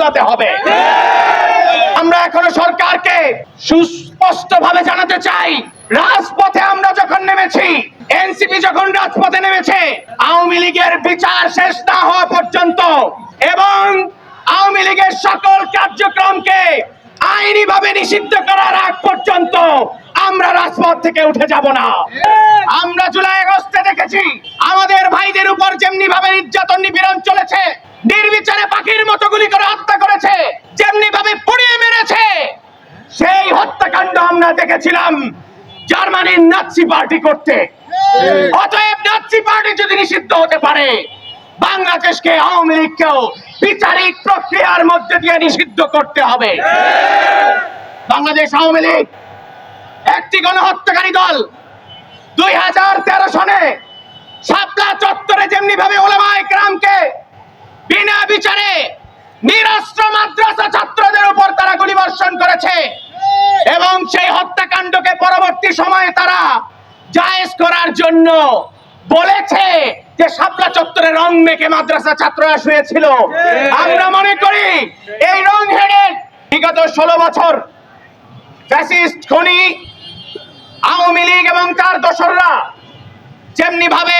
বদলাতে হবে। আমরা এখনো সরকারকে সুস্পষ্টভাবে জানাতে চাই, রাজপথে আমরা যখন নেমেছি, এনসিপি যখন রাজপথে নেমেছে, আওয়ামী লীগের বিচার শেষ না হওয়া পর্যন্ত এবং আওয়ামী লীগের সকল কার্যক্রমকে আইনিভাবে নিষিদ্ধ করার আগ পর্যন্ত আমরা রাজপথ থেকে উঠে যাব না। আমরা জুলাই আগস্টে দেখেছি আমাদের ভাইদের উপর যেমনি ভাবে নির্যাতন নিপীড়ন চলেছে, নির্বিচারে পাখির মতো গুলি করে হত্যা করেছে, যেমনি ভাবে পুড়িয়ে মেরেছে, সেই হত্যাকাণ্ড আমরা দেখেছিলাম জার্মানির নাৎসি পার্টি করতে। অতএব নাৎসি পার্টি যদি নিষিদ্ধ হতে পারে, বাংলাদেশকে আওয়ামী লীগকেও বিচারিক প্রক্রিয়ার মধ্যে দিয়ে নিষিদ্ধ করতে হবে। বাংলাদেশ আওয়ামী লীগ একটি গণহত্যাকারী দল। 2013 সনে শাপলা চত্বরে যেমনি ভাবে উলামায়ে কেরামকে বিনা বিচারে নিরস্ত্র মাদ্রাসা ছাত্রদের উপর তারা গুলিবর্ষণ করেছে এবং সেই হত্যাকাণ্ডকে পরবর্তী সময়ে তারা জায়েজ করার জন্য বলেছে যে শাপলা চত্বরে রং মেখে মাদ্রাসা ছাত্ররা শুয়েছিল। আমরা মনে করি এই রং হেডে বিগত 16 বছর ফ্যাসিস্ট খনি আওয়ামী লীগ এবং তার দোসররা যেমনি ভাবে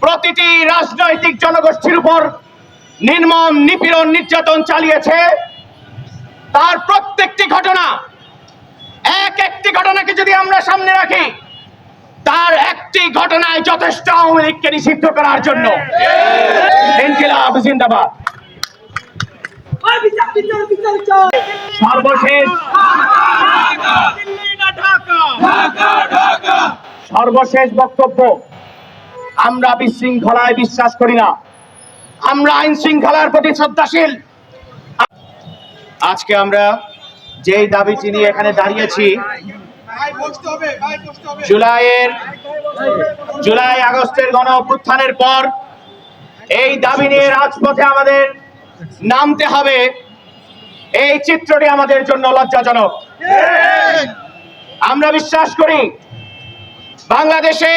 প্রতিটি রাজনৈতিক জনগোষ্ঠীর উপর নির্মম নিপীড়ন নির্যাতন চালিয়েছে, তার প্রত্যেকটি ঘটনা, একটি ঘটনাকে যদি আমরা সামনে রাখি, তার একটি ঘটনায় যথেষ্ট আওয়ামী লীগকে নিষিদ্ধ করার জন্য। ইনকিলাব জিন্দাবাদ। সর্বশেষ বক্তব্য, আমরা বিশৃঙ্খলায় বিশ্বাস করি না, আমরা আইন শৃঙ্খলার প্রতি শ্রদ্ধাশীল। আজকে আমরা যেই দাবিটি নিয়ে এখানে দাঁড়িয়েছি, জুলাই আগস্টের গণ অভ্যুত্থানের পর এই দাবি নিয়ে রাজপথে আমাদের নামতে হবে, এই চিত্রটি আমাদের জন্য লজ্জাজনক। আমরা বিশ্বাস করি বাংলাদেশে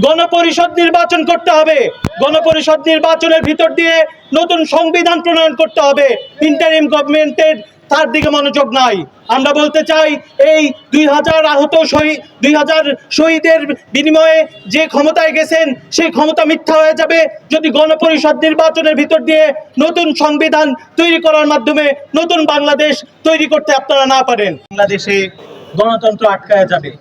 গণপরিষদ নির্বাচন করতে হবে। গণপরিষদ নির্বাচনের ভিতর দিয়ে নতুন সংবিধান প্রণয়ন করতে হবে। ইন্টারিম গভর্নমেন্টের তার দিকে মনোযোগ নাই। আমরা বলতে চাই, এই 2000 আহত শহীদ, 2000 শহীদের বিনিময়ে যে ক্ষমতায় গেছেন, সেই ক্ষমতা মিথ্যা হয়ে যাবে যদি গণপরিষদ নির্বাচনের ভিতর দিয়ে নতুন সংবিধান তৈরি করার মাধ্যমে নতুন বাংলাদেশ তৈরি করতে আপনারা না পারেন। বাংলাদেশে গণতন্ত্র আটকায়া যাবে।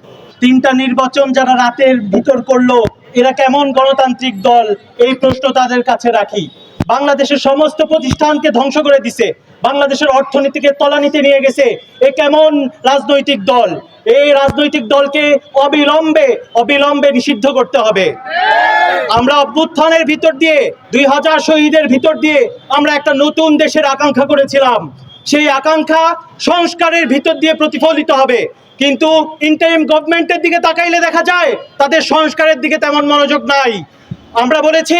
3টা নির্বাচন যারা রাতের ভিতর করলো, এরা কেমন গণতান্ত্রিক দল? এই প্রশ্ন তাদের কাছে রাখি। বাংলাদেশের সমস্ত প্রতিষ্ঠানকে ধ্বংস করে দিছে, বাংলাদেশের অর্থনীতিকে তলানিতে নিয়ে গেছে। এ কেমন রাজনৈতিক দল? এই রাজনৈতিক দলকে অবিলম্বে নিষিদ্ধ করতে হবে। আমরা অভ্যুত্থানের ভিতর দিয়ে 2000 শহীদের ভিতর দিয়ে আমরা একটা নতুন দেশের আকাঙ্ক্ষা করেছিলাম। সেই আকাঙ্ক্ষা সংস্কারের ভিতর দিয়ে প্রতিফলিত হবে। কিন্তু ইন্টারিম গভর্নমেন্টের দিকে তাকাইলে দেখা যায় তাদের সংস্কারের দিকে তেমন মনোযোগ নাই। আমরা বলেছি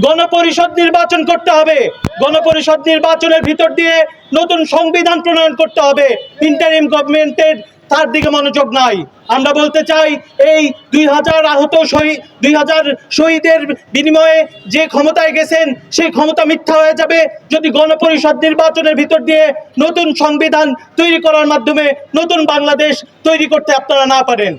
গণপরিষদ নির্বাচন করতে হবে, গণপরিষদ নির্বাচনের ভিতর দিয়ে নতুন সংবিধান প্রণয়ন করতে হবে। ইন্টারিম গভর্নমেন্টের তার দিকে মনোযোগ নাই। আমরা বলতে চাই, এই 2000 আহত শহীদ, 2000 শহীদের বিনিময়ে যে ক্ষমতায় গেছেন, সেই ক্ষমতা মিথ্যা হয়ে যাবে যদি গণপরিষদ নির্বাচনের ভিতর দিয়ে নতুন সংবিধান তৈরি করার মাধ্যমে নতুন বাংলাদেশ তৈরি করতে আপনারা না পারেন।